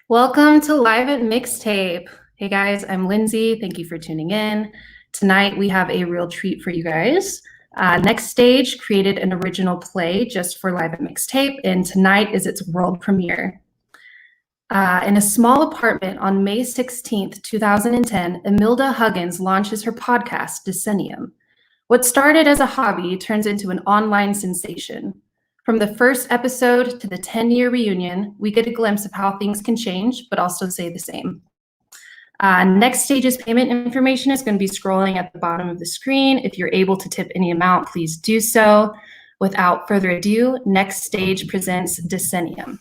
Welcome to Live at Mixtape. Hey guys, I'm Lindsay. Thank you for tuning in. Tonight we have a real treat for you guys. Next Stage created an original play just for Live at Mixtape, and tonight is its world premiere. In a small apartment on May 16th, 2010, Emilda Huggins launches her podcast, Decennium. What started as a hobby turns into an online sensation. From the first episode to the 10-year reunion, we get a glimpse of how things can change, but also stay the same. Next Stage's payment information is going to be scrolling at the bottom of the screen. If you're able to tip any amount, please do so. Without further ado, Next Stage presents Decennium.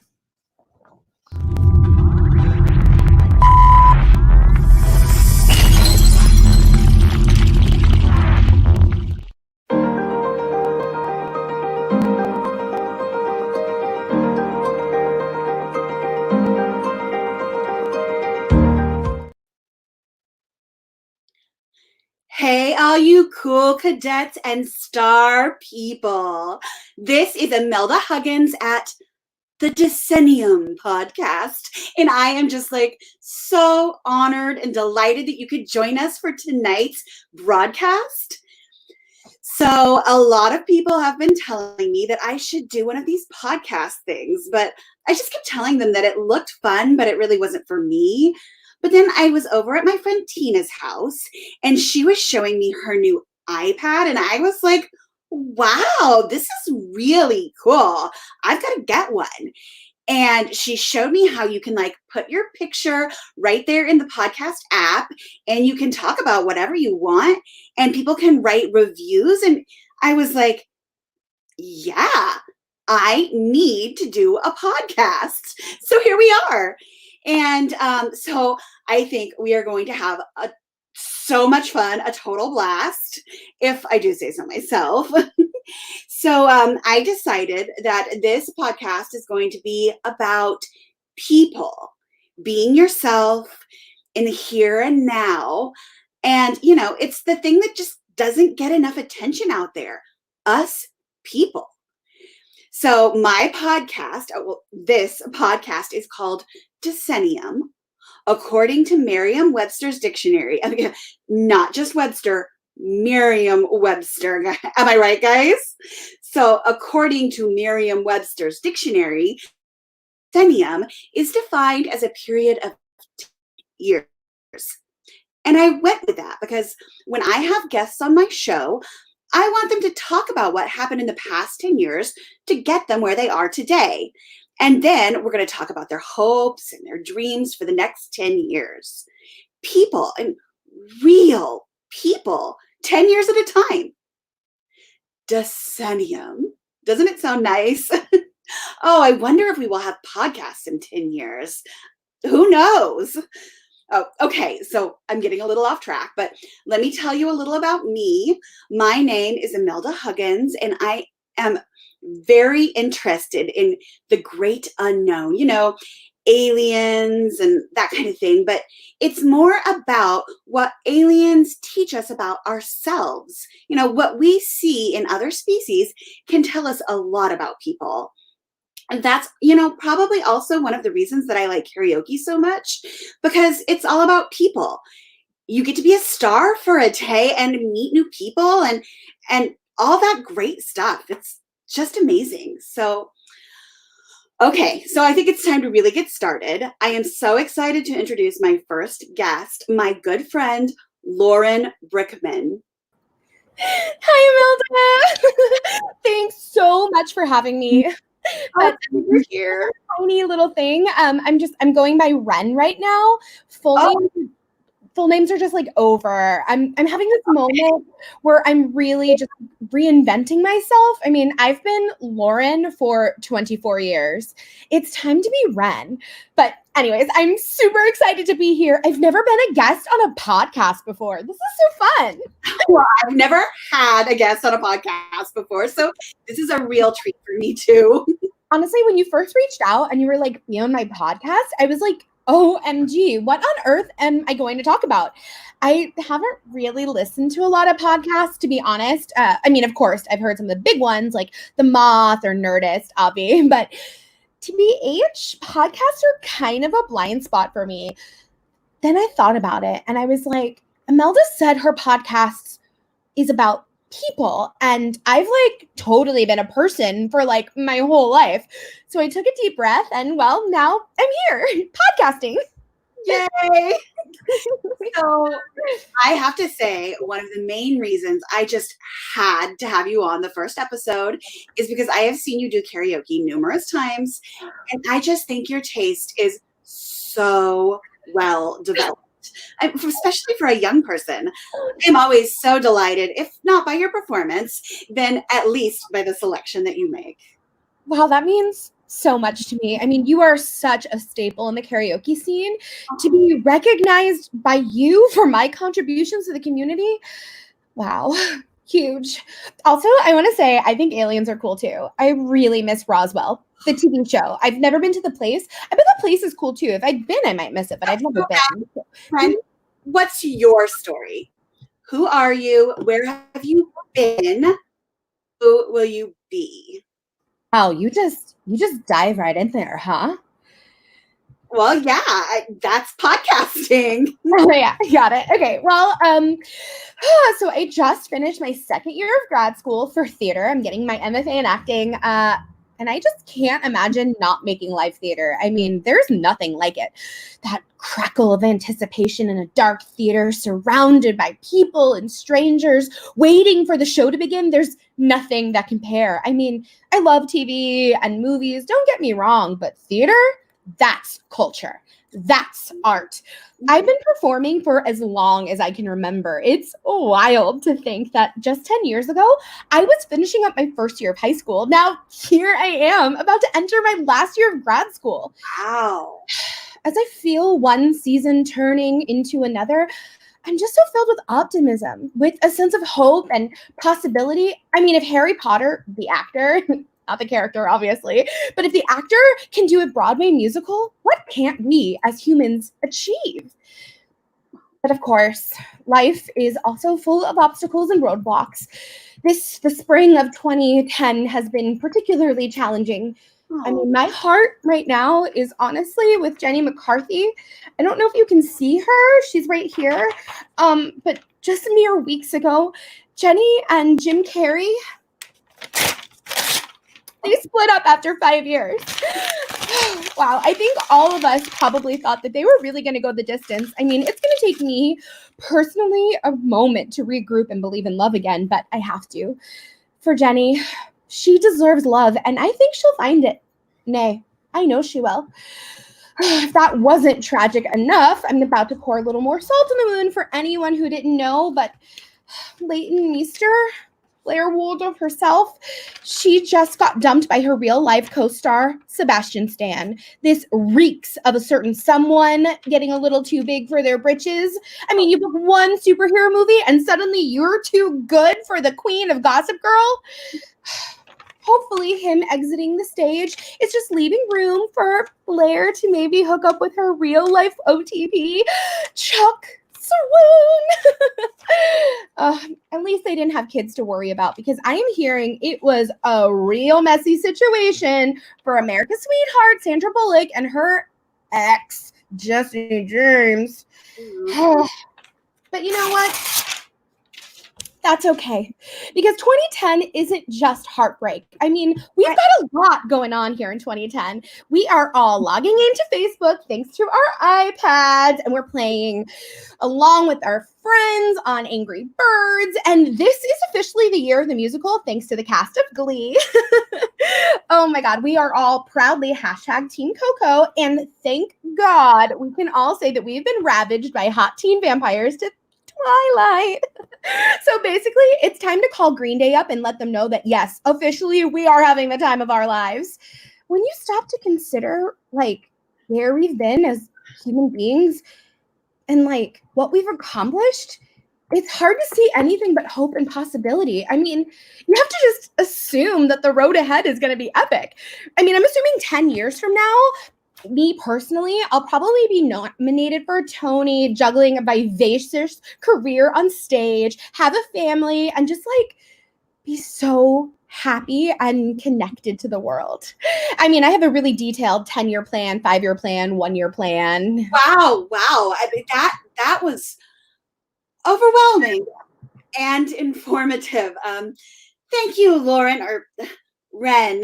Hey, all you cool cadets and star people. This is Imelda Huggins at the Decennium podcast. And I am just so honored and delighted that you could join us for tonight's broadcast. So a lot of people have been telling me that I should do one of these podcast things, but I just kept telling them that it looked fun, but it really wasn't for me. But then I was over at my friend Tina's house and she was showing me her new iPad and I was like, wow, this is really cool. I've got to get one. And she showed me how you can put your picture right there in the podcast app and you can talk about whatever you want and people can write reviews. And I was like, yeah, I need to do a podcast. So here we are. And so I think we are going to have so much fun, a total blast, if I do say so myself. So I decided that this podcast is going to be about people, being yourself in the here and now. And, it's the thing that just doesn't get enough attention out there, us people. So my podcast, this podcast is called Decennium, according to Merriam-Webster's dictionary. I mean, not just Webster, Merriam-Webster. Am I right, guys? So according to Merriam-Webster's dictionary, decennium is defined as a period of 10 years. And I went with that because when I have guests on my show, I want them to talk about what happened in the past 10 years to get them where they are today. And then we're going to talk about their hopes and their dreams for the next 10 years. People and real people, 10 years at a time. Decennium. Doesn't it sound nice? Oh, I wonder if we will have podcasts in 10 years. Who knows? Oh, okay, so I'm getting a little off track, but let me tell you a little about me. My name is Imelda Huggins, and I am very interested in the great unknown, aliens and that kind of thing. But it's more about what aliens teach us about ourselves. What we see in other species can tell us a lot about people. And that's, probably also one of the reasons that I like karaoke so much, because it's all about people. You get to be a star for a day and meet new people and all that great stuff. It's just amazing. So, okay, so I think it's time to really get started. I am so excited to introduce my first guest, my good friend, Lauren Brickman. Hi, Imelda. Thanks so much for having me. But you're here. Tiny little thing. I'm going by Ren right now. Full names are just over. I'm having this moment where I'm really just reinventing myself. I mean, I've been Lauren for 24 years. It's time to be Ren. But anyways, I'm super excited to be here. I've never been a guest on a podcast before. This is so fun. Well, I've never had a guest on a podcast before, so this is a real treat for me too. Honestly, when you first reached out and you were be on my podcast, I was like, OMG, what on earth am I going to talk about? I haven't really listened to a lot of podcasts, to be honest. I mean, of course, I've heard some of the big ones like The Moth or Nerdist, Obvi, but TBH, podcasts are kind of a blind spot for me. Then I thought about it and I was like, Imelda said her podcast is about people, and I've like totally been a person for like my whole life. So I took a deep breath and well, now I'm here podcasting. Yay! So I have to say, one of the main reasons I just had to have you on the first episode is because I have seen you do karaoke numerous times, and I just think your taste is so well developed. Especially for a young person. I'm always so delighted, if not by your performance, then at least by the selection that you make. Wow, that means so much to me. I mean, you are such a staple in the karaoke scene. To be recognized by you for my contributions to the community, wow, huge. Also, I want to say, I think aliens are cool too. I really miss Roswell, the TV show. I've never been to the place. I bet the place is cool too. If I'd been, I might miss it, but I've never been. Friend, what's your story? Who are you? Where have you been? Who will you be? Oh, you just dive right in there, huh? Well, yeah, that's podcasting. Oh yeah, got it. Okay, well, so I just finished my second year of grad school for theater. I'm getting my MFA in acting, and I just can't imagine not making live theater. I mean, there's nothing like it. That crackle of anticipation in a dark theater surrounded by people and strangers waiting for the show to begin. There's nothing that compare. I mean, I love TV and movies, don't get me wrong, but theater, that's culture. That's art. I've been performing for as long as I can remember. It's wild to think that just 10 years ago, I was finishing up my first year of high school. Now, here I am about to enter my last year of grad school. Wow. As I feel one season turning into another, I'm just so filled with optimism, with a sense of hope and possibility. I mean, if Harry Potter, the actor, not the character, obviously, but if the actor can do a Broadway musical, what can't we as humans achieve? But of course, life is also full of obstacles and roadblocks. The spring of 2010 has been particularly challenging. I mean, my heart right now is honestly with Jenny McCarthy. I don't know if you can see her. She's right here. But just mere weeks ago, Jenny and Jim Carrey, they split up after 5 years. Wow, I think all of us probably thought that they were really going to go the distance. I mean, it's going to take me personally a moment to regroup and believe in love again, but I have to. For Jenny, she deserves love, and I think she'll find it. Nay, I know she will. If that wasn't tragic enough, I'm about to pour a little more salt in the wound for anyone who didn't know, but Leighton Meester, Blair Waldorf herself, she just got dumped by her real-life co-star, Sebastian Stan. This reeks of a certain someone getting a little too big for their britches. I mean, you book one superhero movie and suddenly you're too good for the queen of Gossip Girl. Hopefully him exiting the stage is just leaving room for Blair to maybe hook up with her real-life OTP, Chuck Swoon. At least they didn't have kids to worry about, because I am hearing it was a real messy situation for America's sweetheart Sandra Bullock and her ex Jesse James. But you know what? That's okay, because 2010 isn't just heartbreak. I mean, we've got a lot going on here in 2010. We are all logging into Facebook thanks to our iPads, and we're playing along with our friends on Angry Birds. And this is officially the year of the musical thanks to the cast of Glee. Oh my God, we are all proudly hashtag Team Coco. And thank God we can all say that we've been ravaged by hot teen vampires to Twilight. So basically, it's time to call Green Day up and let them know that, yes, officially, we are having the time of our lives. When you stop to consider, like, where we've been as human beings and, like, what we've accomplished, it's hard to see anything but hope and possibility. I mean, you have to just assume that the road ahead is going to be epic. I mean, I'm assuming 10 years from now, me personally, I'll probably be nominated for a Tony, juggling a vivacious career on stage, have a family, and just like be so happy and connected to the world. I mean, I have a really detailed 10-year plan, 5-year plan, 1-year plan. Wow. I mean, that was overwhelming and informative. Thank you, Lauren or Ren.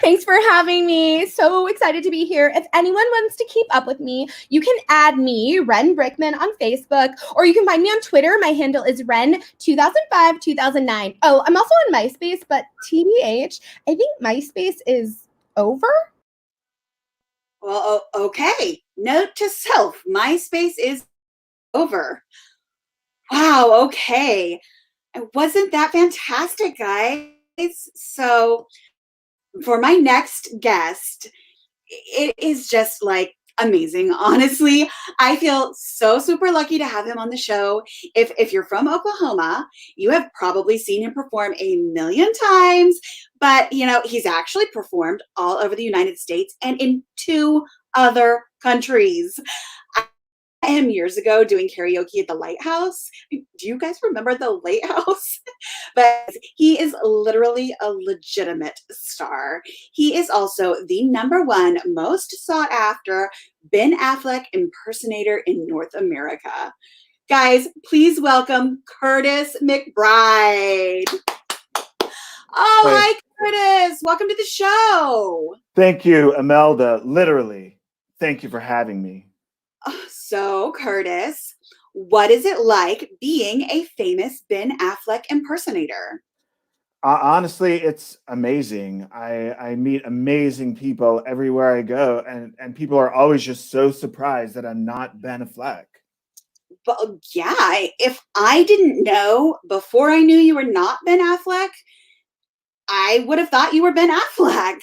Thanks for having me. So excited to be here. If anyone wants to keep up with me, you can add me, Ren Brickman, on Facebook, or you can find me on Twitter. My handle is Ren2005-2009. Oh, I'm also on MySpace, but TBH, I think MySpace is over. Well, okay. Note to self, MySpace is over. Wow, okay. Wasn't that fantastic, guys? So for my next guest, it is just like amazing. Honestly, I feel so super lucky to have him on the show. If you're from Oklahoma, you have probably seen him perform a million times, but you know, he's actually performed all over the United States and in 2 other countries. Him years ago doing karaoke at the Lighthouse. Do you guys remember the Lighthouse? But he is literally a legitimate star. He is also the #1 most sought after Ben Affleck impersonator in North America. Guys, please welcome Curtis Mcbride. Oh, hi, Curtis. Welcome to the show. Thank you, Imelda. Literally, thank you for having me. So, Curtis, what is it like being a famous Ben Affleck impersonator? Honestly, it's amazing. I meet amazing people everywhere I go, and people are always just so surprised that I'm not Ben Affleck. Well, yeah, if I didn't know before I knew you were not Ben Affleck, I would have thought you were Ben Affleck.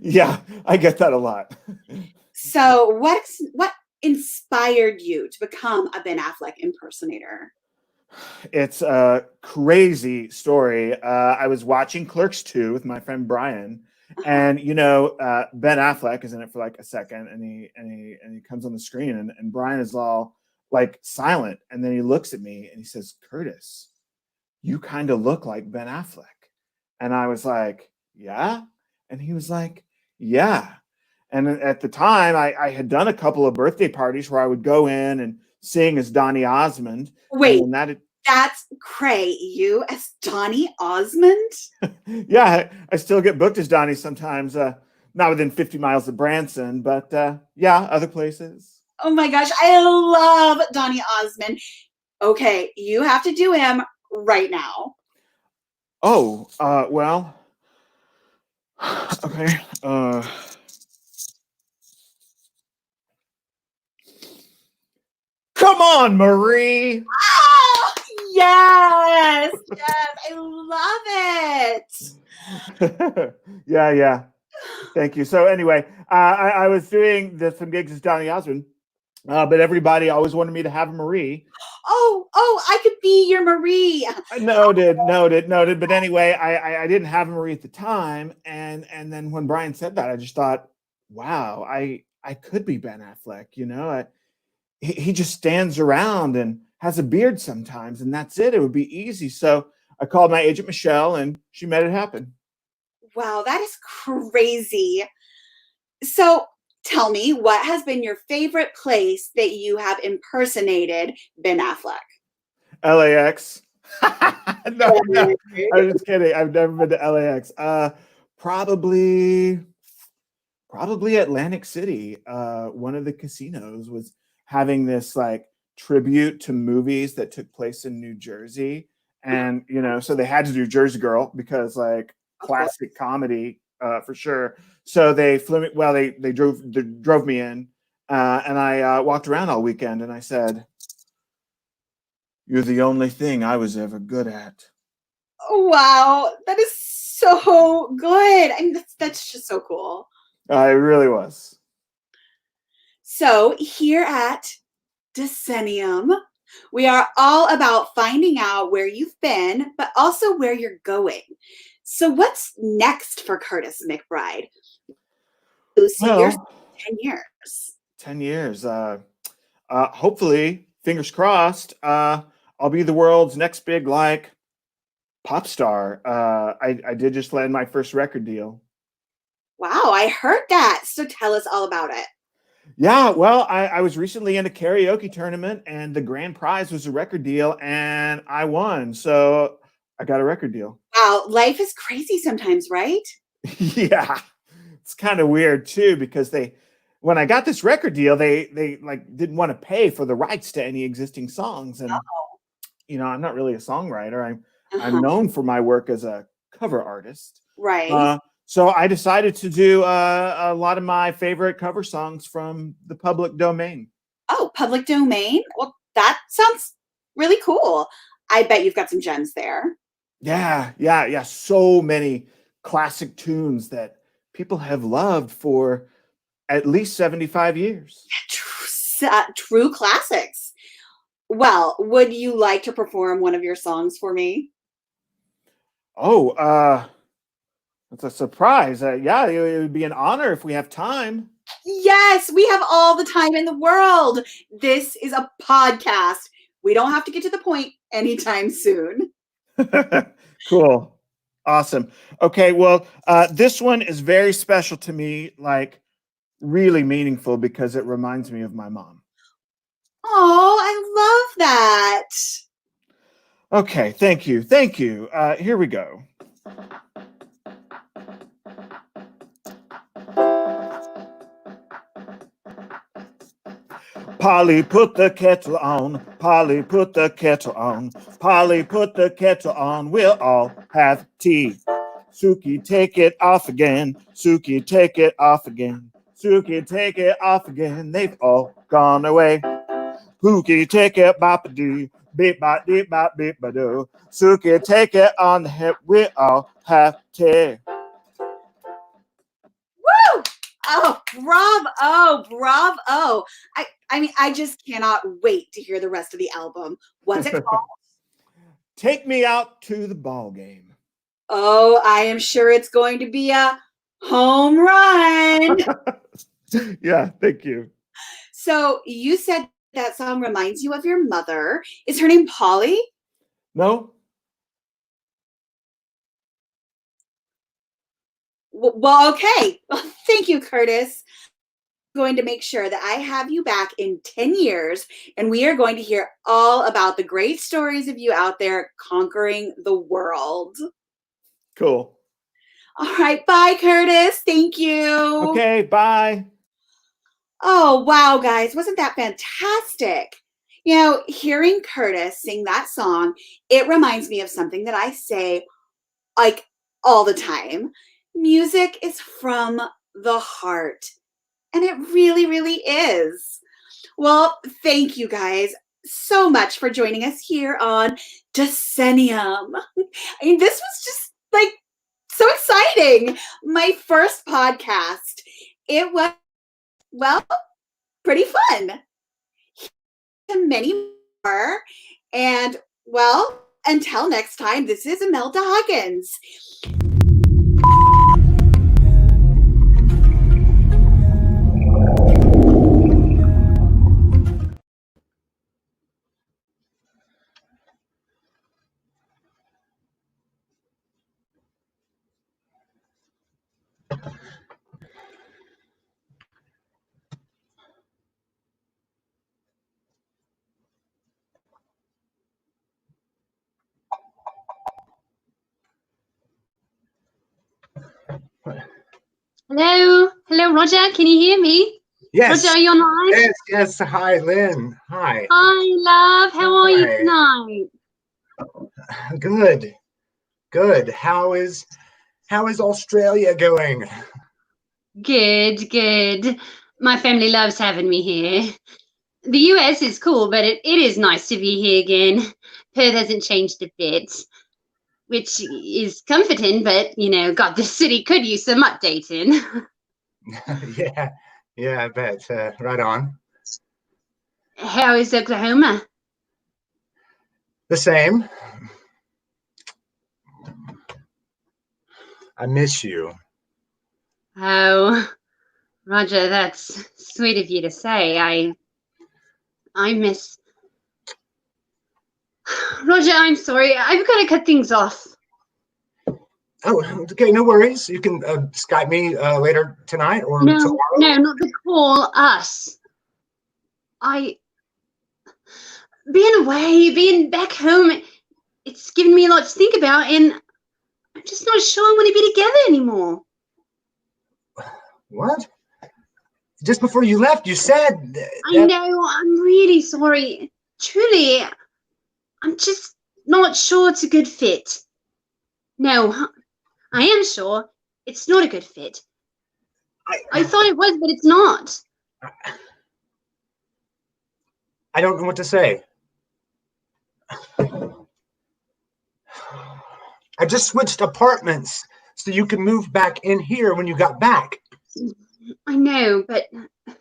Yeah, I get that a lot. So, what inspired you to become a Ben Affleck impersonator? It's a crazy story. I was watching Clerks 2 with my friend Brian, and you know, Ben Affleck is in it for like a second, and he comes on the screen, and Brian is all like silent, and then he looks at me and he says, "Curtis, you kind of look like Ben Affleck," and I was like, "Yeah," and he was like, "Yeah." And at the time, I had done a couple of birthday parties where I would go in and sing as Donny Osmond. Wait, and that that's cray. You as Donny Osmond? Yeah, I still get booked as Donnie sometimes, not within 50 miles of Branson, but yeah, other places. Oh my gosh, I love Donny Osmond. Okay, you have to do him right now. Oh, well, okay. Come on, Marie. Oh, yes, I love it. Yeah. Thank you. So anyway, I was doing some gigs as Donny Osmond, but everybody always wanted me to have a Marie. Oh, I could be your Marie. Noted. But anyway, I didn't have a Marie at the time, and then when Brian said that, I just thought, wow, I could be Ben Affleck. You know, he just stands around and has a beard sometimes, and that's it. It would be easy. So I called my agent Michelle, and she made it happen. Wow, that is crazy. So tell me, what has been your favorite place that you have impersonated Ben Affleck? LAX. No, I'm just kidding. I've never been to LAX. Probably Atlantic City. One of the casinos was having this like tribute to movies that took place in New Jersey, and you know, so they had to do Jersey Girl because like classic comedy for sure. So they flew me. Well, they drove me in, and I walked around all weekend, and I said, "You're the only thing I was ever good at." Wow, that is so good. I mean, that's just so cool. It really was. So here at Decennium, we are all about finding out where you've been, but also where you're going. So what's next for Curtis Mcbride? Lucy, Well, you're 10 years. 10 years. Hopefully, fingers crossed, I'll be the world's next big like pop star. I did just land my first record deal. Wow, I heard that. So tell us all about it. Yeah, well, I was recently in a karaoke tournament, and the grand prize was a record deal, and I won. So I got a record deal. Wow, life is crazy sometimes, right? Yeah, it's kind of weird too, because when I got this record deal, they like didn't want to pay for the rights to any existing songs, and I'm not really a songwriter. I'm known for my work as a cover artist, Right. So I decided to do a lot of my favorite cover songs from the public domain. Oh, public domain? Well, that sounds really cool. I bet you've got some gems there. Yeah. So many classic tunes that people have loved for at least 75 years. True classics. Well, would you like to perform one of your songs for me? Oh, it's a surprise. Yeah, it would be an honor if we have time. Yes, we have all the time in the world. This is a podcast. We don't have to get to the point anytime soon. Cool. Awesome. Okay, well, this one is very special to me, like really meaningful, because it reminds me of my mom. Oh, I love that. Okay, thank you. Here we go. Polly, put the kettle on. Polly, put the kettle on. Polly, put the kettle on. We'll all have tea. Suki, take it off again. Suki, take it off again. Suki, take it off again. They've all gone away. Pookie, take it bop-a-doo. Beep bop deep bop beep ba doo. Suki, take it on the hip. We all have tea. Woo! Oh, bravo. I mean, I just cannot wait to hear the rest of the album. What's it called? Take me out to the ball game. Oh, I am sure it's going to be a home run. Yeah, thank you. So you said that song reminds you of your mother. Is her name Polly? No? Well, okay. Well, thank you, Curtis. I'm going to make sure that I have you back in 10 years, and we are going to hear all about the great stories of you out there conquering the world. Cool. All right. Bye, Curtis. Thank you. Okay, bye. Oh, wow, guys. Wasn't that fantastic? You know, hearing Curtis sing that song, it reminds me of something that I say like all the time. Music is from the heart. And it really, really is. Well, thank you guys so much for joining us here on Decennium. I mean, this was just like so exciting. My first podcast. It was, well, pretty fun. And many more. And, well, until next time, this is Imelda Huggins. Hello, Roger. Can you hear me? Yes. Roger, are you online? Yes. Hi, Lynn. Hi. Hi, love. How are you Hi. tonight? Good. How is Australia going? Good. My family loves having me here. The US is cool, but it is nice to be here again. Perth hasn't changed a bit, which is comforting, but, God, the city could use some updating. Yeah, I bet. Right on. How is Oklahoma? The same. I miss you. Oh, Roger, that's sweet of you to say. I miss... Roger, I'm sorry. I've got to cut things off. Oh, okay, no worries. You can Skype me later tonight or No, tomorrow. no, not the call, us. Being away, being back home, it's given me a lot to think about, and I'm just not sure I want to be together anymore. What? Just before you left, you said I know, I'm really sorry. Truly, I'm just not sure it's a good fit. No, I am sure it's not a good fit. I thought it was, but it's not. I don't know what to say. I just switched apartments so you can move back in here when you got back. I know, but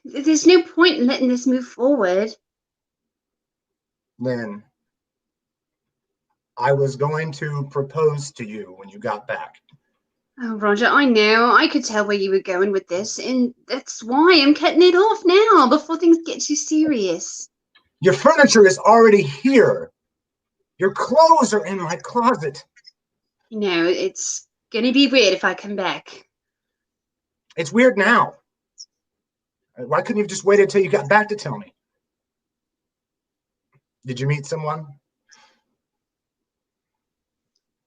there's no point in letting this move forward. Lynn, I was going to propose to you when you got back. Oh, Roger, I know. I could tell where you were going with this, and that's why I'm cutting it off now, before things get too serious. Your furniture is already here. Your clothes are in my closet. You know, it's going to be weird if I come back. It's weird now. Why couldn't you have just waited until you got back to tell me? Did you meet someone?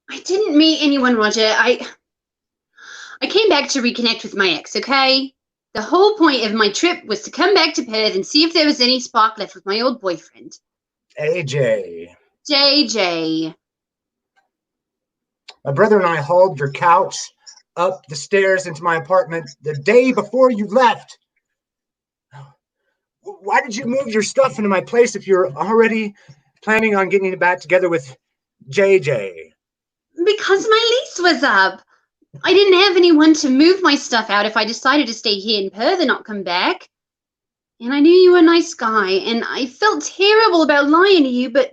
I didn't meet anyone, Roger. I came back to reconnect with my ex, okay? The whole point of my trip was to come back to Perth and see if there was any spark left with my old boyfriend. AJ. JJ. My brother and I hauled your couch up the stairs into my apartment the day before you left. Why did you move your stuff into my place if you're already planning on getting back together with JJ? Because my lease was up. I didn't have anyone to move my stuff out if I decided to stay here in Perth and not come back. And I knew you were a nice guy, and I felt terrible about lying to you, but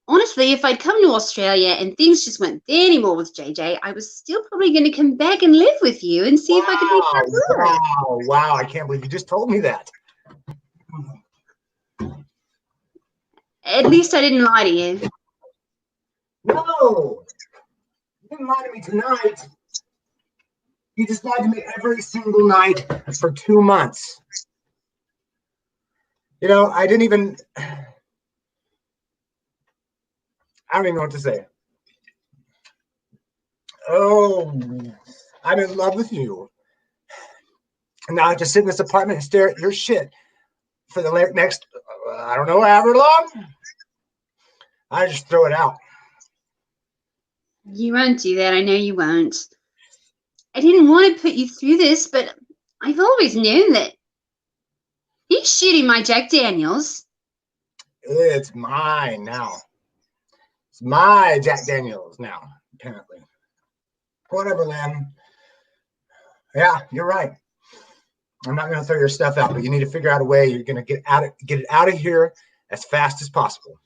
honestly, if I'd come to Australia and things just weren't there anymore with JJ, I was still probably going to come back and live with you and see if I could make that work. Wow, I can't believe you just told me that. At least I didn't lie to you. No, you didn't lie to me tonight. You just lied to me every single night for 2 months. You know, I don't even know what to say. Oh, I'm in love with you. And now I have to sit in this apartment and stare at your shit for the next, I don't know, however long. I just throw it out. You won't do that. I know you won't. I didn't want to put you through this, but I've always known that he's shooting my Jack Daniels. It's mine now. It's my Jack Daniels now, apparently. Whatever, Lynn. Yeah, you're right. I'm not going to throw your stuff out, but you need to figure out a way you're going to get it out of here as fast as possible.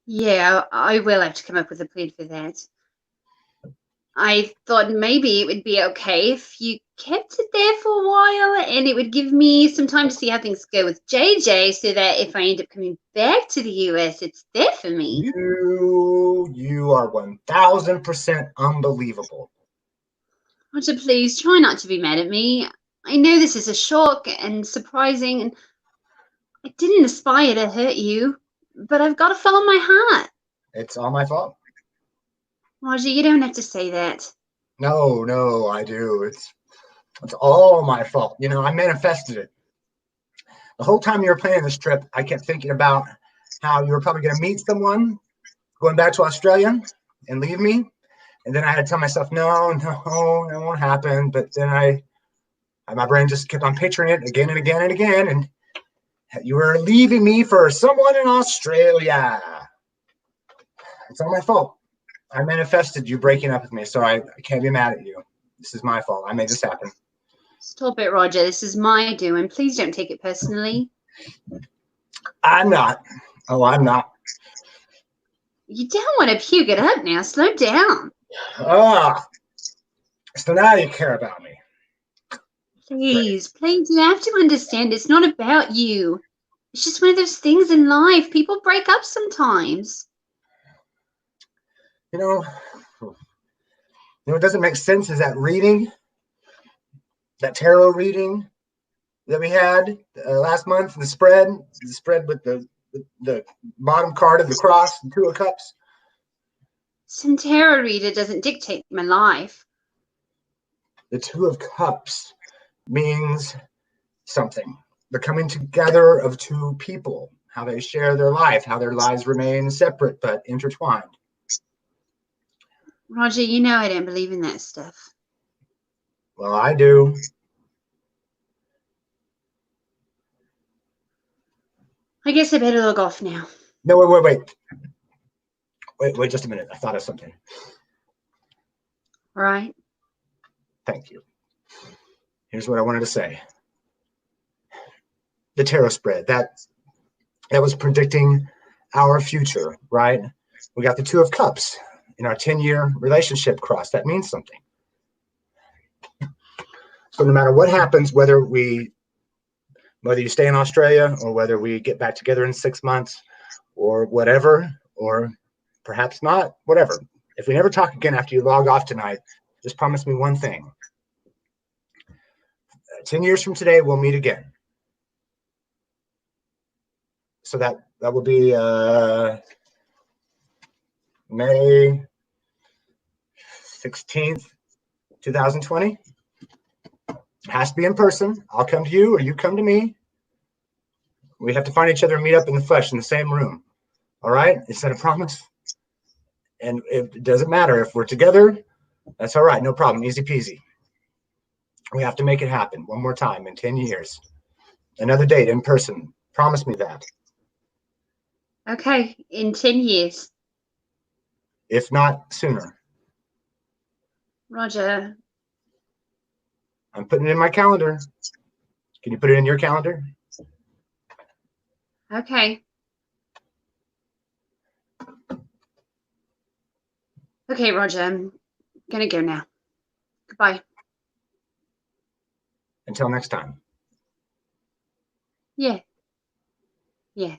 Yeah, I will have to come up with a plan for that. I thought maybe it would be okay if you kept it there for a while, and it would give me some time to see how things go with JJ, so that if I end up coming back to the US, it's there for me. You are 1000% unbelievable. Roger, please try not to be mad at me. I know this is a shock and surprising, and I didn't aspire to hurt you, but I've got to follow my heart. It's all my fault. Roger, you don't have to say that. No, I do. It's all my fault. You know, I manifested it. The whole time you were planning this trip, I kept thinking about how you were probably going to meet someone going back to Australia and leave me. And then I had to tell myself, no, it won't happen. But then my brain just kept on picturing it again and again and again. And you were leaving me for someone in Australia. It's all my fault. I manifested you breaking up with me, so I can't be mad at you. This is my fault. I made this happen. Stop it, Roger. This is my doing. Please don't take it personally. I'm not. Oh, I'm not. You don't want to puke it up now. Slow down. So now you care about me. Please, you have to understand it's not about you. It's just one of those things in life. People break up sometimes. You know, know what doesn't make sense is that reading, that tarot reading that we had last month, the spread with the bottom card of the cross, the Two of Cups. Some tarot reader doesn't dictate my life. The Two of Cups means something. The coming together of two people, how they share their life, how their lives remain separate but intertwined. Roger, you know I don't believe in that stuff. Well, I do. I guess I better log off now. No, wait just a minute. I thought of something. All right. Thank you. Here's what I wanted to say. The tarot spread, that was predicting our future, right? We got the Two of Cups in our 10-year relationship cross. That means something. So no matter what happens, whether you stay in Australia or whether we get back together in 6 months or whatever, or perhaps not, whatever. If we never talk again after you log off tonight, just promise me one thing. 10 years from today, we'll meet again. So that will be May 16th, 2020. It has to be in person. I'll come to you or you come to me. We have to find each other and meet up in the flesh in the same room. All right? Is that a promise? And it doesn't matter if we're together. That's all right. No problem. Easy peasy. We have to make it happen one more time in 10 years. Another date in person. Promise me that. Okay, in 10 years. If not sooner. Roger. I'm putting it in my calendar. Can you put it in your calendar? Okay. Okay, Roger, I'm gonna go now. Goodbye. Until next time. Yeah. Yeah.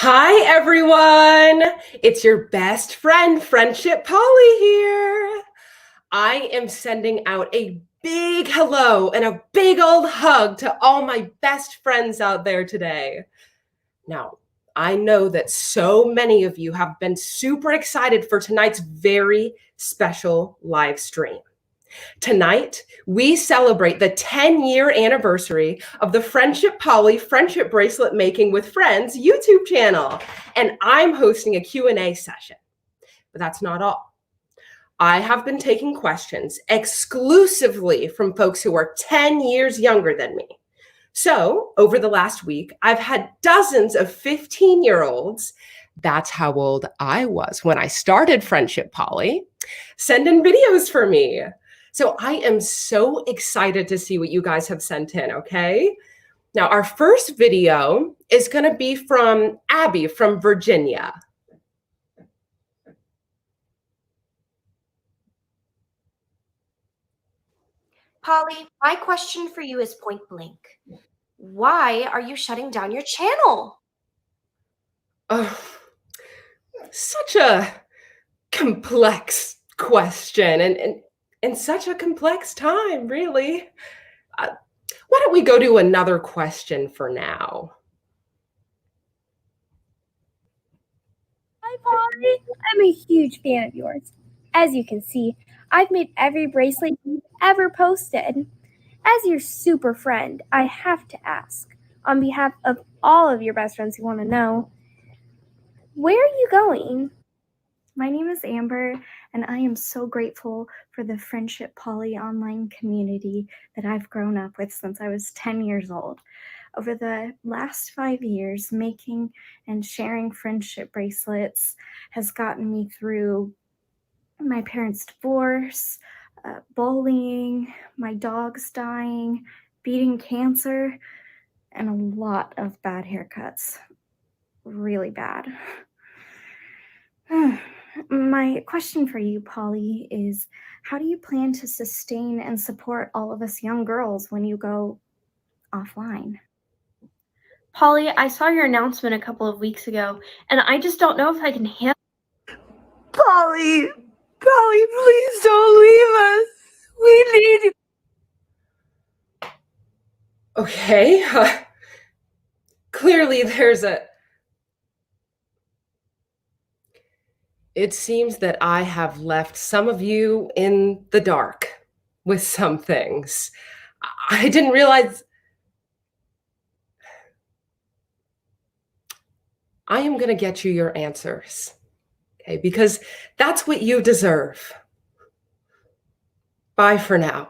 Hi, everyone. It's your best friend, Friendship Polly here. I am sending out a big hello and a big old hug to all my best friends out there today. Now, I know that so many of you have been super excited for tonight's very special live stream. Tonight, we celebrate the 10-year anniversary of the Friendship Polly Friendship Bracelet Making with Friends YouTube channel, and I'm hosting a Q&A session. But that's not all. I have been taking questions exclusively from folks who are 10 years younger than me. So, over the last week, I've had dozens of 15-year-olds, that's how old I was when I started Friendship Polly, send in videos for me. So I am so excited to see what you guys have sent in, okay? Now, our first video is going to be from Abby from Virginia. Polly, my question for you is point blank. Why are you shutting down your channel? Oh, such a complex question and such a complex time, really. Why don't we go to another question for now? Hi, Polly. I'm a huge fan of yours. As you can see, I've made every bracelet you've ever posted. As your super friend, I have to ask, on behalf of all of your best friends who want to know, where are you going? My name is Amber, and I am so grateful for the Friendship Polly online community that I've grown up with since I was 10 years old. Over the last 5 years, making and sharing friendship bracelets has gotten me through my parents' divorce, bullying, my dogs dying, beating cancer, and a lot of bad haircuts. Really bad. My question for you, Polly, is how do you plan to sustain and support all of us young girls when you go offline? Polly, I saw your announcement a couple of weeks ago, and I just don't know if I can handle. Polly, please don't leave us. We need you. Okay. Clearly, It seems that I have left some of you in the dark with some things. I didn't realize. I am going to get you your answers, okay? Because that's what you deserve. Bye for now.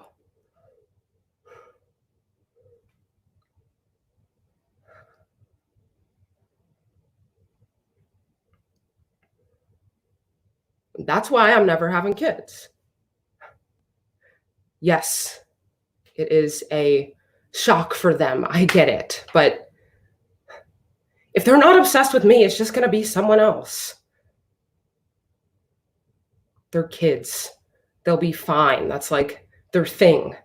That's why I'm never having kids. Yes, it is a shock for them. I get it. But if they're not obsessed with me, it's just going to be someone else. They're kids. They'll be fine. That's like their thing.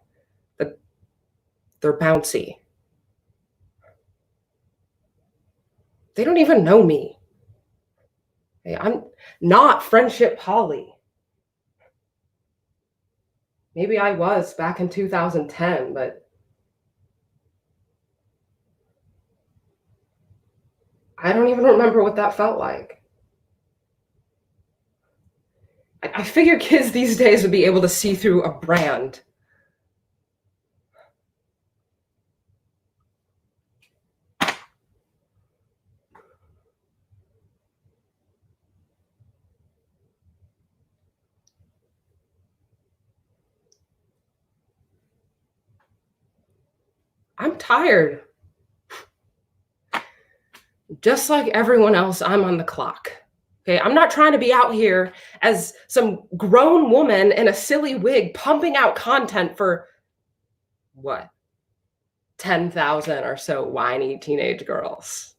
They're bouncy. They don't even know me. Hey, I'm not Friendship Polly. Maybe I was back in 2010, but I don't even remember what that felt like. I figure kids these days would be able to see through a brand. I'm tired. Just like everyone else, I'm on the clock. Okay, I'm not trying to be out here as some grown woman in a silly wig pumping out content for what? 10,000 or so whiny teenage girls.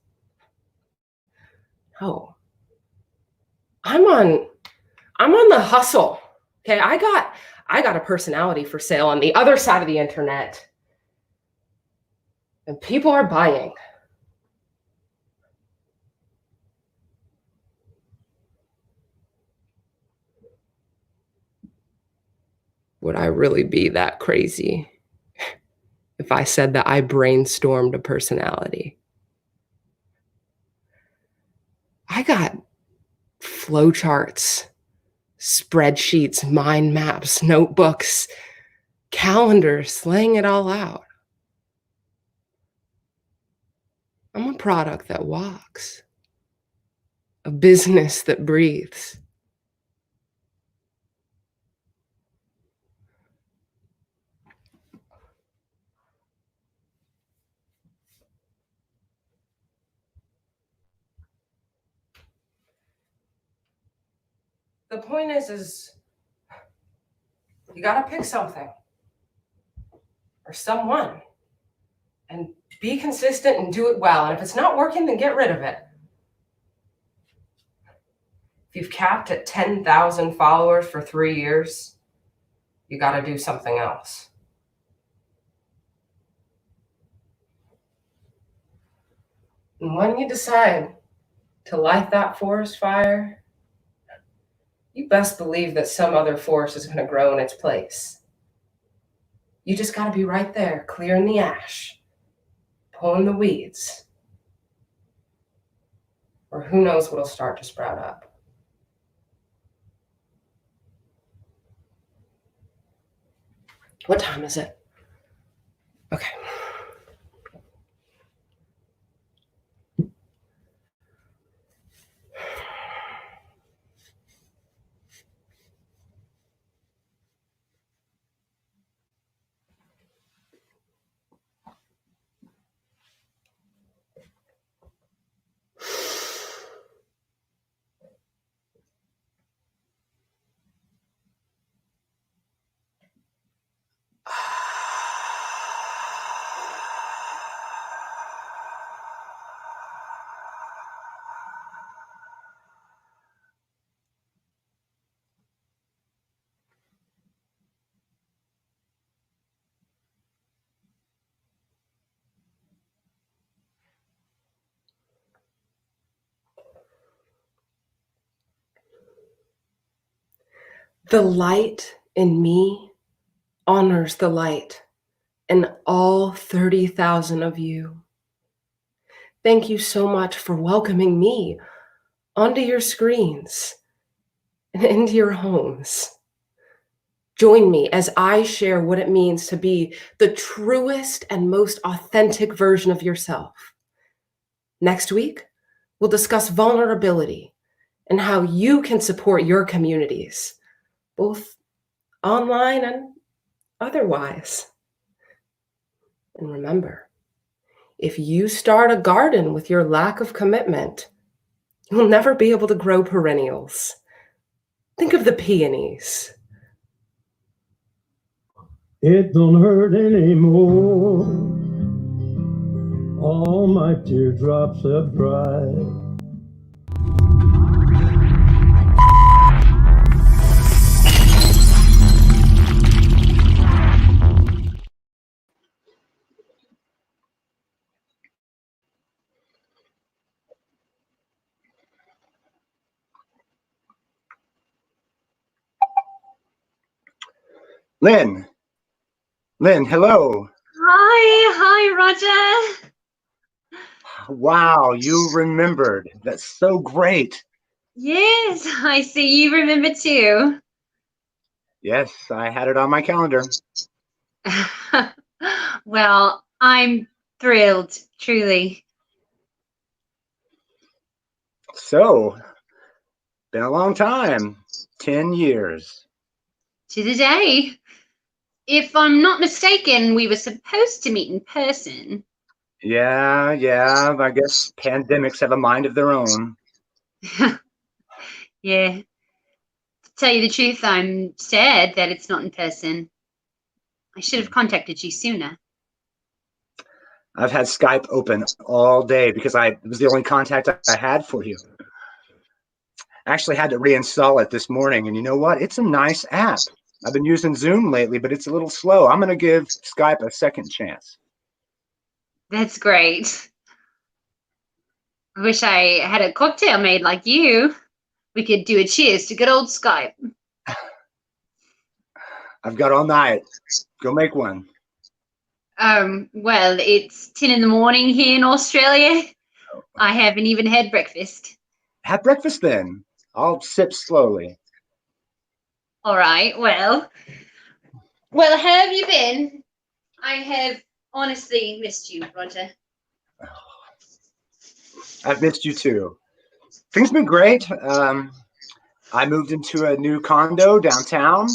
No. I'm on the hustle. Okay, I got a personality for sale on the other side of the internet. And people are buying. Would I really be that crazy if I said that I brainstormed a personality? I got flowcharts, spreadsheets, mind maps, notebooks, calendars, laying it all out. I'm a product that walks, a business that breathes. The point is you gotta pick something or someone and be consistent and do it well. And if it's not working, then get rid of it. If you've capped at 10,000 followers for 3 years, you gotta do something else. And when you decide to light that forest fire, you best believe that some other forest is going to grow in its place. You just got to be right there, clearing the ash, pulling the weeds, or who knows what'll start to sprout up. What time is it? Okay. The light in me honors the light in all 30,000 of you. Thank you so much for welcoming me onto your screens and into your homes. Join me as I share what it means to be the truest and most authentic version of yourself. Next week, we'll discuss vulnerability and how you can support your communities, both online and otherwise. And remember, if you start a garden with your lack of commitment, you'll never be able to grow perennials. Think of the peonies. It don't hurt anymore. All my teardrops have dried. Lynn, hello. Hi, Roger. Wow, you remembered. That's so great. Yes, I see you remember too. Yes, I had it on my calendar. Well, I'm thrilled, truly. So, been a long time. 10 years. To the day. If I'm not mistaken, we were supposed to meet in person. Yeah, I guess pandemics have a mind of their own. Yeah. To tell you the truth, I'm sad that it's not in person. I should have contacted you sooner. I've had Skype open all day because it was the only contact I had for you. I actually had to reinstall it this morning, and you know what? It's a nice app. I've been using Zoom lately, but it's a little slow. I'm going to give Skype a second chance. That's great. I wish I had a cocktail made like you. We could do a cheers to good old Skype. I've got all night. Go make one. Well, it's 10 in the morning here in Australia. I haven't even had breakfast. Have breakfast then. I'll sip slowly. All right, well, how have you been? I have honestly missed you, Roger. I've missed you too. Things have been great. I moved into a new condo downtown.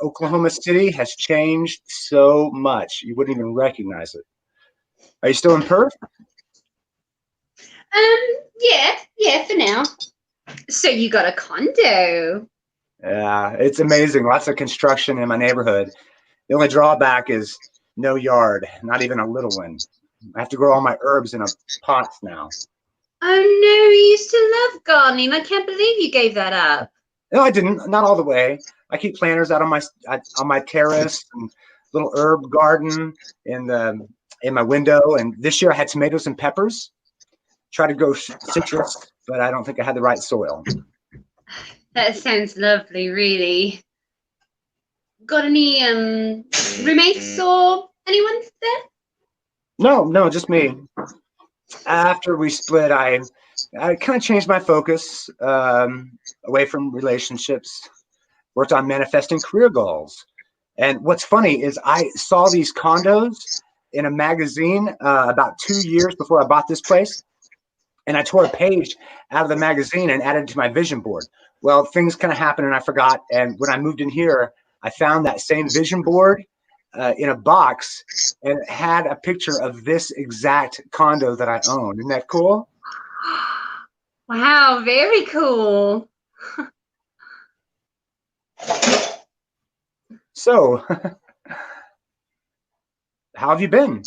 Oklahoma City has changed so much. You wouldn't even recognize it. Are you still in Perth? Yeah, for now. So you got a condo? Yeah, it's amazing. Lots of construction in my neighborhood. The only drawback is no yard, not even a little one. I have to grow all my herbs in a pots now. Oh no, you used to love gardening. I can't believe you gave that up. No, I didn't. Not all the way. I keep planters out on my terrace and little herb garden in my window. And this year I had tomatoes and peppers. try to grow citrus, but I don't think I had the right soil. That sounds lovely, really. Got any roommates or anyone there? No, just me. After we split, I kind of changed my focus away from relationships, worked on manifesting career goals. And what's funny is I saw these condos in a magazine about 2 years before I bought this place. And I tore a page out of the magazine and added it to my vision board. Well, things kind of happened and I forgot. And when I moved in here, I found that same vision board in a box, and it had a picture of this exact condo that I own. Isn't that cool? Wow, very cool. So, how have you been?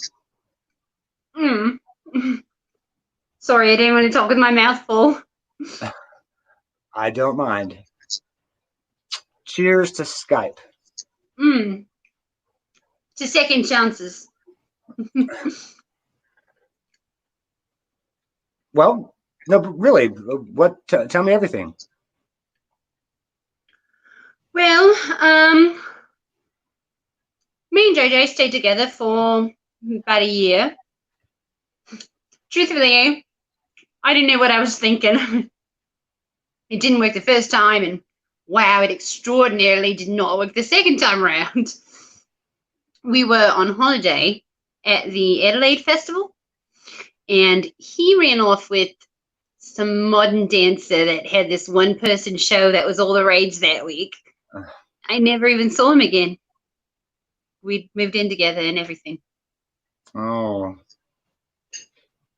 Sorry, I didn't want to talk with my mouth full. I don't mind. Cheers to Skype. To second chances. Well, no, but really, what? Tell me everything. Well, me and JJ stayed together for about a year. Truthfully, I didn't know what I was thinking. It didn't work the first time, and wow, it extraordinarily did not work the second time around. We were on holiday at the Adelaide Festival, and he ran off with some modern dancer that had this one-person show that was all the rage that week. I never even saw him again. We moved in together and everything. Oh,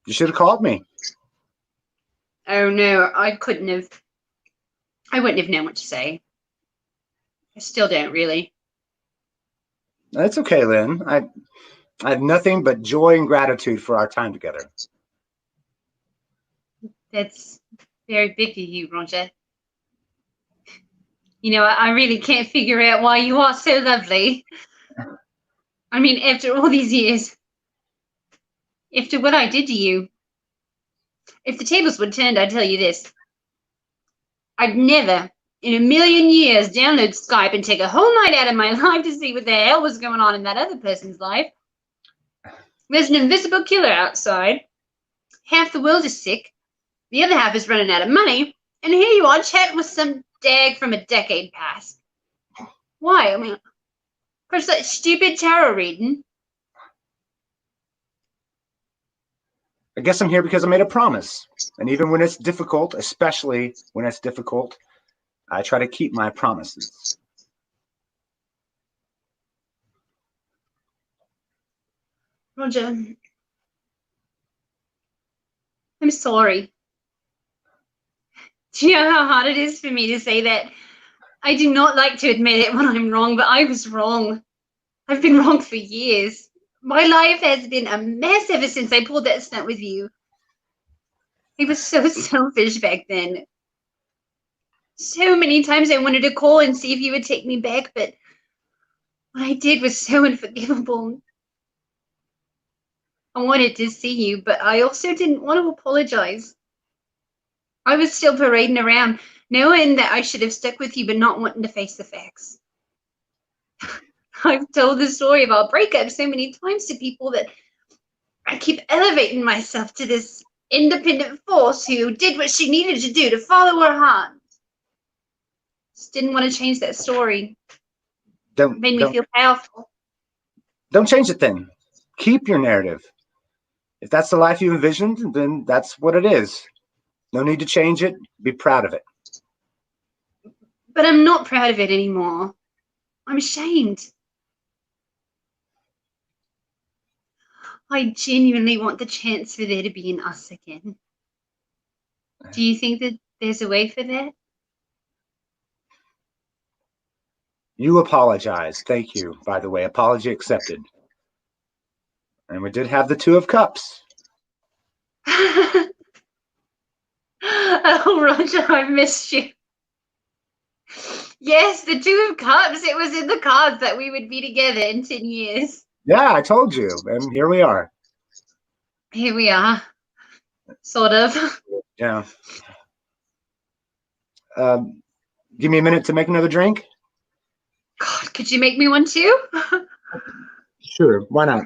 you should have called me. Oh no, I couldn't have. I wouldn't have known what to say. I still don't really. That's okay, Lynn. I have nothing but joy and gratitude for our time together. That's very big of you, Roger. You know, I really can't figure out why you are so lovely. I mean, after all these years, after what I did to you, if the tables were turned, I'd tell you this. I'd never, in a million years, download Skype and take a whole night out of my life to see what the hell was going on in that other person's life. There's an invisible killer outside. Half the world is sick. The other half is running out of money. And here you are chatting with some dag from a decade past. Why? I mean, for such stupid tarot reading. I guess I'm here because I made a promise. And even when it's difficult, especially when it's difficult, I try to keep my promises. Roger, I'm sorry. Do you know how hard it is for me to say that? I do not like to admit it when I'm wrong, but I was wrong. I've been wrong for years. My life has been a mess ever since I pulled that stunt with you. I was so selfish back then. So many times I wanted to call and see if you would take me back, but what I did was so unforgivable. I wanted to see you, but I also didn't want to apologize. I was still parading around, knowing that I should have stuck with you, but not wanting to face the facts. I've told the story of our breakup so many times to people that I keep elevating myself to this independent force who did what she needed to do to follow her heart. Just didn't want to change that story. Made me feel powerful. Don't change it then. Keep your narrative. If that's the life you envisioned, then that's what it is. No need to change it. Be proud of it. But I'm not proud of it anymore. I'm ashamed. I genuinely want the chance for there to be an us again. Do you think that there's a way for that? You apologize. Thank you, by the way. Apology accepted. And we did have the Two of Cups. Oh, Roger, I missed you. Yes, the Two of Cups. It was in the cards that we would be together in 10 years. Yeah, I told you. And here we are. Here we are. Sort of. Yeah. Give me a minute to make another drink. God, could you make me one too? Sure, why not?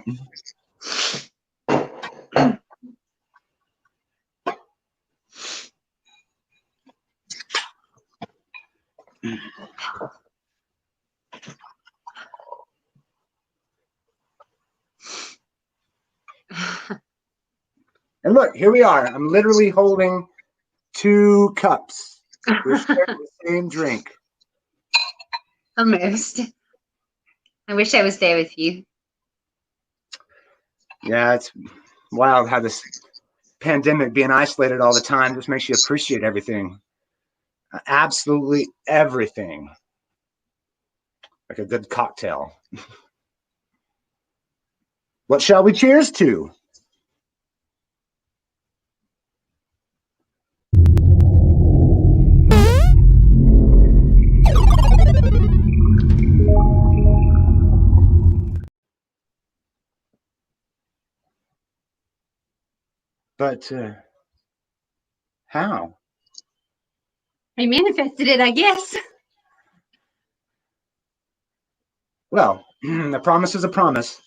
And look, here we are. I'm literally holding 2 cups. We're sharing the same drink. Almost. I wish I was there with you. Yeah, it's wild how this pandemic, being isolated all the time, just makes you appreciate everything. Absolutely everything. Like a good cocktail. What shall we cheers to? But how? I manifested it, I guess. Well, a promise is a promise.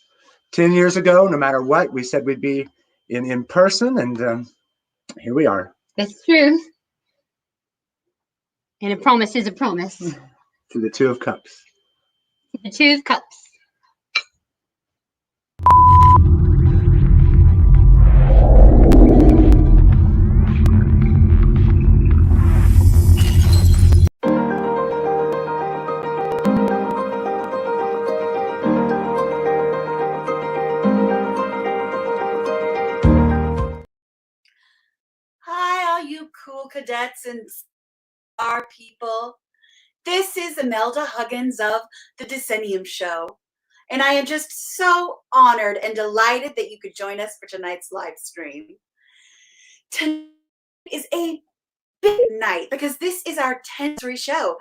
10 years ago, no matter what, we said we'd be in person, and here we are. That's true. And a promise is a promise. To the 2 of Cups. The 2 of Cups. Hi, all you cool cadets and star people. This is Imelda Huggins of the Decennium Show, and I am just so honored and delighted that you could join us for tonight's live stream. Tonight is a big night because this is our 10th anniversary show.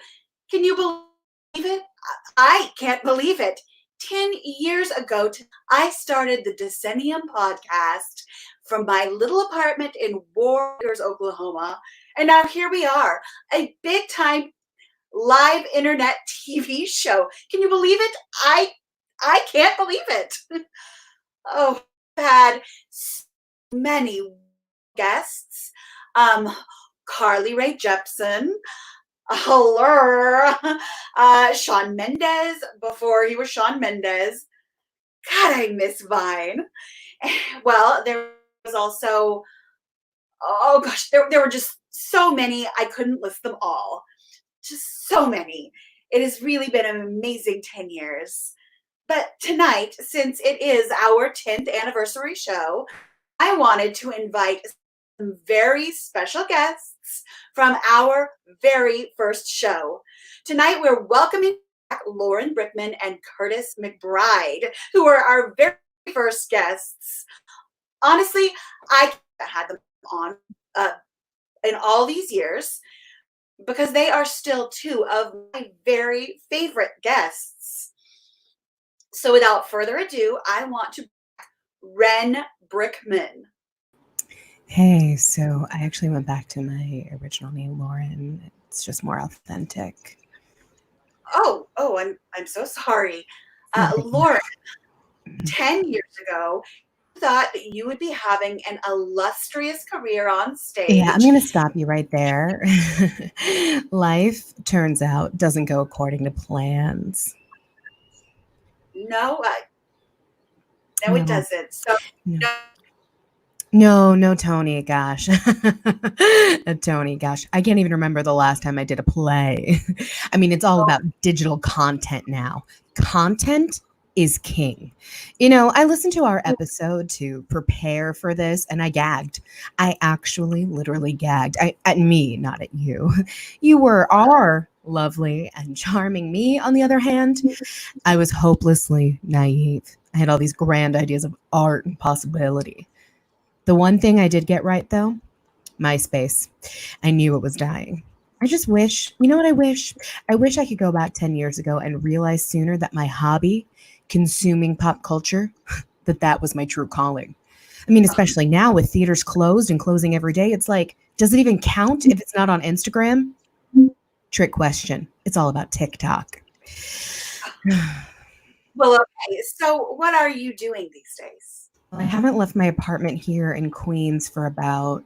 Can you believe it? I can't believe it. 10 years ago, I started the Decennium podcast from my little apartment in Warriors, Oklahoma. And now here we are, a big time live internet TV show. Can you believe it? I can't believe it. Oh, I've had so many guests. Carly Rae Jepsen. Hello. Shawn Mendes before he was Shawn Mendes. God, I miss Vine. Well, there was also, oh gosh, there were just so many. I couldn't list them all. Just so many. It has really been an amazing 10 years. But tonight, since it is our 10th anniversary show, I wanted to invite some very special guests from our very first show. Tonight, we're welcoming back Lauren Brickman and Curtis Mcbride, who are our very first guests. Honestly, I had them on in all these years because they are still 2 of my very favorite guests. So without further ado, I want to Ren Brickman. Hey, so I actually went back to my original name, Lauren. It's just more authentic. Oh, I'm so sorry. Lauren, 10 years ago, you thought that you would be having an illustrious career on stage. Yeah, I'm going to stop you right there. Life, turns out, doesn't go according to plans. No, it doesn't. So, No, Tony, gosh. Tony, gosh. I can't even remember the last time I did a play. I mean, it's all about digital content now. Content is king. You know, I listened to our episode to prepare for this and I gagged. I actually literally gagged. At me, not at you. You are lovely and charming. Me, on the other hand, I was hopelessly naive. I had all these grand ideas of art and possibility. The one thing I did get right, though, MySpace. I knew it was dying. I just wish, you know what I wish? I wish I could go back 10 years ago and realize sooner that my hobby, consuming pop culture, that was my true calling. I mean, especially now with theaters closed and closing every day, it's like, does it even count if it's not on Instagram? Trick question. It's all about TikTok. Well, okay. So what are you doing these days? Well, I haven't left my apartment here in Queens for about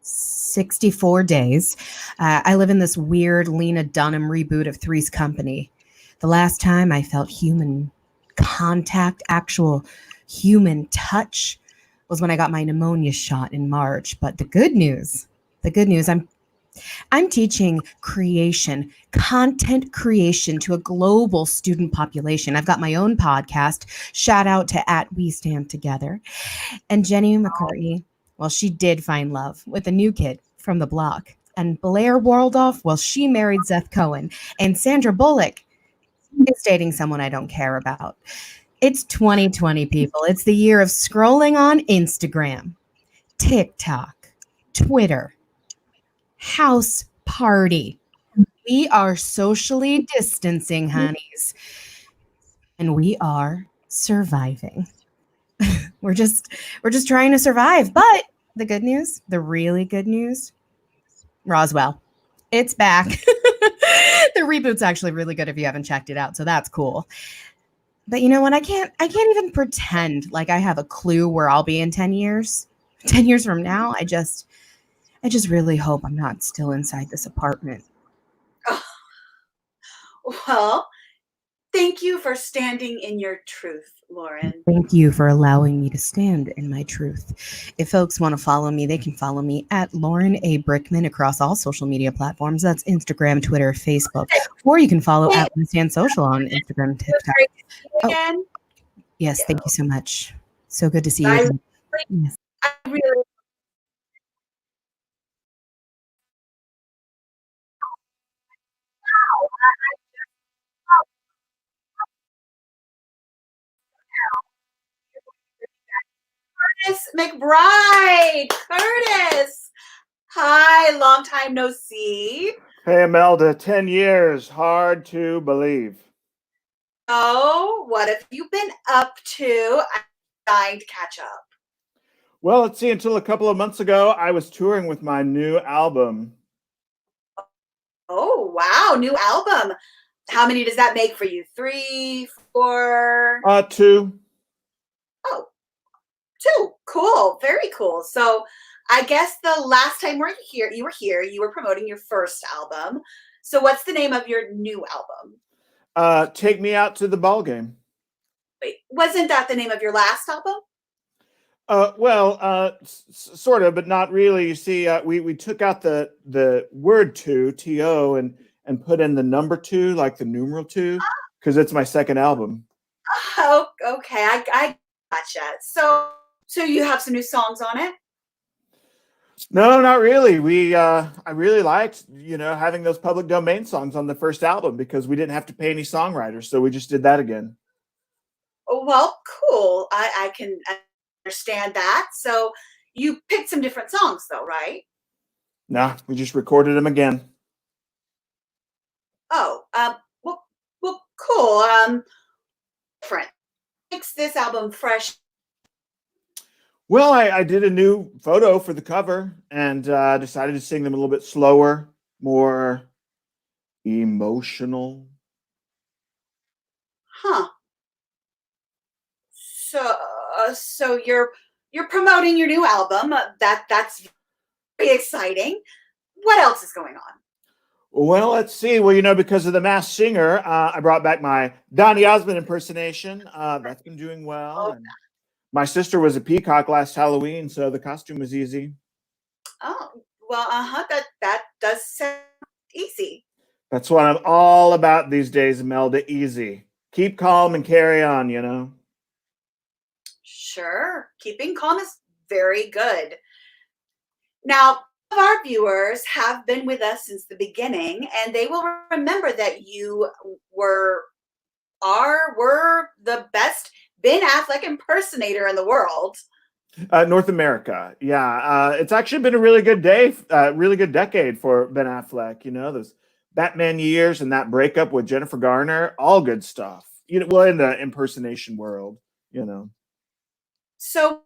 64 days. I live in this weird Lena Dunham reboot of Three's Company. The last time I felt human contact, actual human touch, was when I got my pneumonia shot in March. But the good news, I'm teaching creation, content creation to a global student population. I've got my own podcast. Shout out to @WeStandTogether. And Jenny McCartney, well, she did find love with a new kid from the block. And Blair Waldorf, well, she married Seth Cohen. And Sandra Bullock is dating someone I don't care about. It's 2020, people. It's the year of scrolling on Instagram, TikTok, Twitter, house party. We are socially distancing, honeys. And we are surviving. We're just trying to survive. But the good news, the really good news, Roswell, it's back. The reboot's actually really good if you haven't checked it out, so that's cool. But you know what? I can't even pretend like I have a clue where I'll be in 10 years. 10 years from now, I just really hope I'm not still inside this apartment. Well, thank you for standing in your truth, Lauren. Thank you for allowing me to stand in my truth. If folks want to follow me, they can follow me at Lauren A. Brickman across all social media platforms. That's Instagram, Twitter, Facebook. Or you can follow at Stand Social on Instagram, TikTok. Again. Yes, thank you so much. So good to see you. Yes. I really Curtis Mcbride. Curtis. Hi, long time no see. Hey, Imelda, 10 years. Hard to believe. Oh, what have you been up to? I'm dying to catch up. Well, let's see. Until a couple of months ago, I was touring with my new album. Oh, wow. New album. How many does that make for you? 3, 4? 2. Oh, 2. Cool. Very cool. So I guess the last time you were here, you were promoting your first album. So what's the name of your new album? Take Me Out to the Ball Game. Wait, wasn't that the name of your last album? Sort of, but not really. You see, we took out the word two, T-O, and put in the number 2, like the numeral 2, because it's my second album. Oh, okay. I gotcha. So you have some new songs on it? No, not really. I really liked, having those public domain songs on the first album because we didn't have to pay any songwriters, so we just did that again. Well, cool. I can understand that. So you picked some different songs, though, right? Nah, we just recorded them again. Oh, well, cool. Different. Makes this album fresh. Well, I did a new photo for the cover and decided to sing them a little bit slower, more emotional. Huh. So you're promoting your new album. That's very exciting. What else is going on? Well, let's see. Well, because of The Masked Singer, I brought back my Donny Osmond impersonation. That's been doing well. Oh. And my sister was a peacock last Halloween, so the costume was easy. Oh, well, that does sound easy. That's what I'm all about these days, Imelda. Easy. Keep calm and carry on. Sure. Keeping calm is very good. Now, some of our viewers have been with us since the beginning, and they will remember that you were the best Ben Affleck impersonator in the world. North America. Yeah. It's actually been a really good really good decade for Ben Affleck. Those Batman years and that breakup with Jennifer Garner, all good stuff. In the impersonation world. So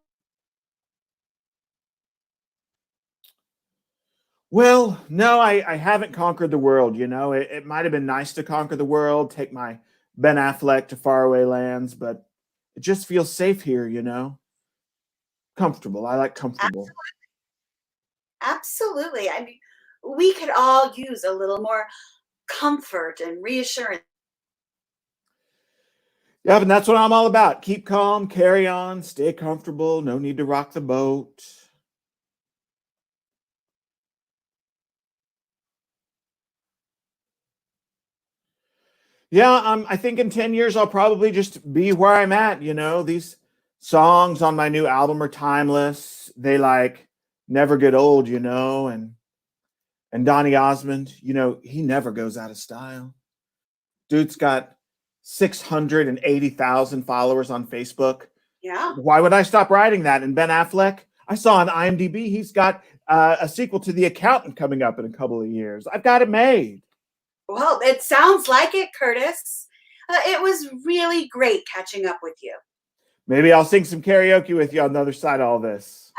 Well, no, I haven't conquered the world. You know, it might have been nice to conquer the world, take my Ben Affleck to faraway lands, but it just feels safe here, you know? Comfortable. I like comfortable. Absolutely. I mean, we could all use a little more comfort and reassurance. Yeah, and that's what I'm all about. Keep calm, carry on, stay comfortable. No need to rock the boat. Yeah, I think in 10 years I'll probably just be where I'm at. You know, these songs on my new album are timeless. They like never get old, you know, and Donny Osmond, you know, he never goes out of style. Dude's got 680,000 followers on Facebook. Yeah. Why would I stop writing that? And Ben Affleck, I saw on IMDb, he's got a sequel to The Accountant coming up in a couple of years. I've got it made. Well, it sounds like it, Curtis. It was really great catching up with you. Maybe I'll sing some karaoke with you on the other side of all this.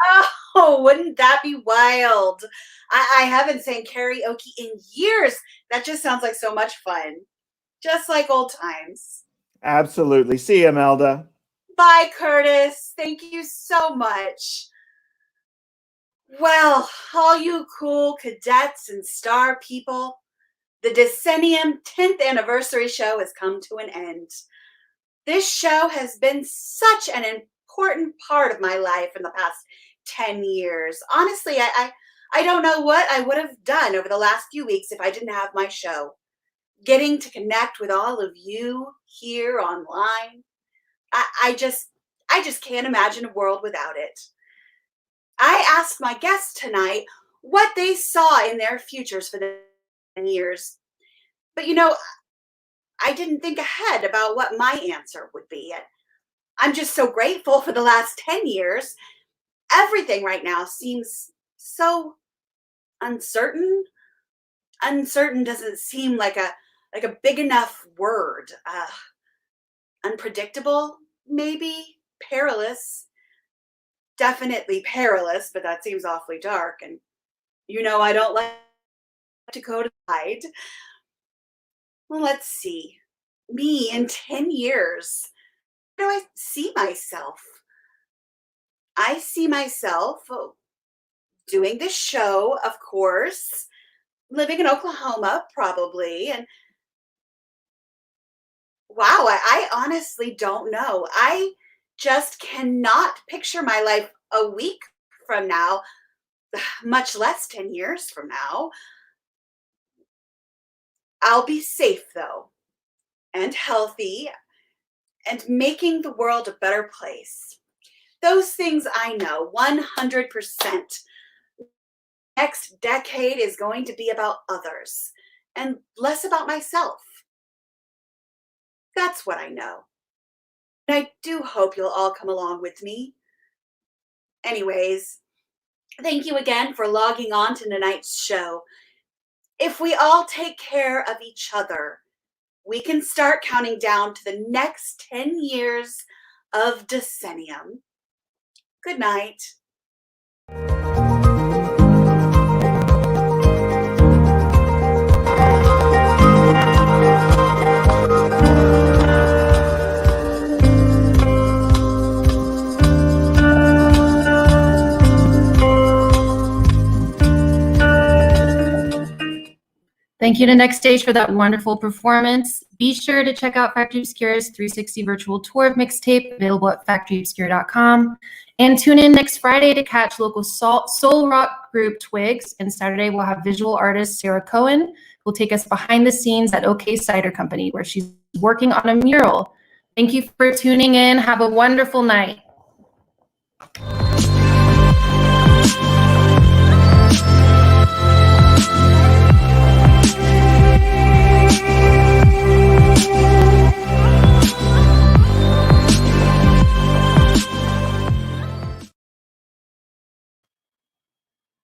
Oh, wouldn't that be wild? I haven't sang karaoke in years. That just sounds like so much fun. Just like old times. Absolutely. See you, Melda. Bye, Curtis. Thank you so much. Well, all you cool cadets and star people, the Decennium 10th anniversary show has come to an end. This show has been such an important part of my life in the past 10 years. Honestly, I don't know what I would have done over the last few weeks if I didn't have my show. Getting to connect with all of you here online, I just can't imagine a world without it. I asked my guests tonight what they saw in their futures for the 10 years. But you know, I didn't think ahead about what my answer would be. And I'm just so grateful for the last 10 years. Everything right now seems so uncertain. Uncertain doesn't seem like a big enough word. Unpredictable, maybe. Perilous. Definitely perilous, but that seems awfully dark. And you know I don't like to go to hide. Well, let's see. Me in 10 years. How do I see myself? I see myself doing this show, of course, living in Oklahoma, probably. And wow, I honestly don't know. I just cannot picture my life a week from now, much less 10 years from now. I'll be safe, though, and healthy, and making the world a better place. Those things I know 100%. Next decade is going to be about others and less about myself. That's what I know. And I do hope you'll all come along with me. Anyways, thank you again for logging on to tonight's show. If we all take care of each other, we can start counting down to the next 10 years of Decennium. Good night. Thank you to Next Stage for that wonderful performance. Be sure to check out Factory Obscura's 360 virtual tour of Mixtape, available at factoryobscura.com. And tune in next Friday to catch local soul rock group Twigs. And Saturday, we'll have visual artist Sarah Cohen, who will take us behind the scenes at OK Cider Company, where she's working on a mural. Thank you for tuning in. Have a wonderful night.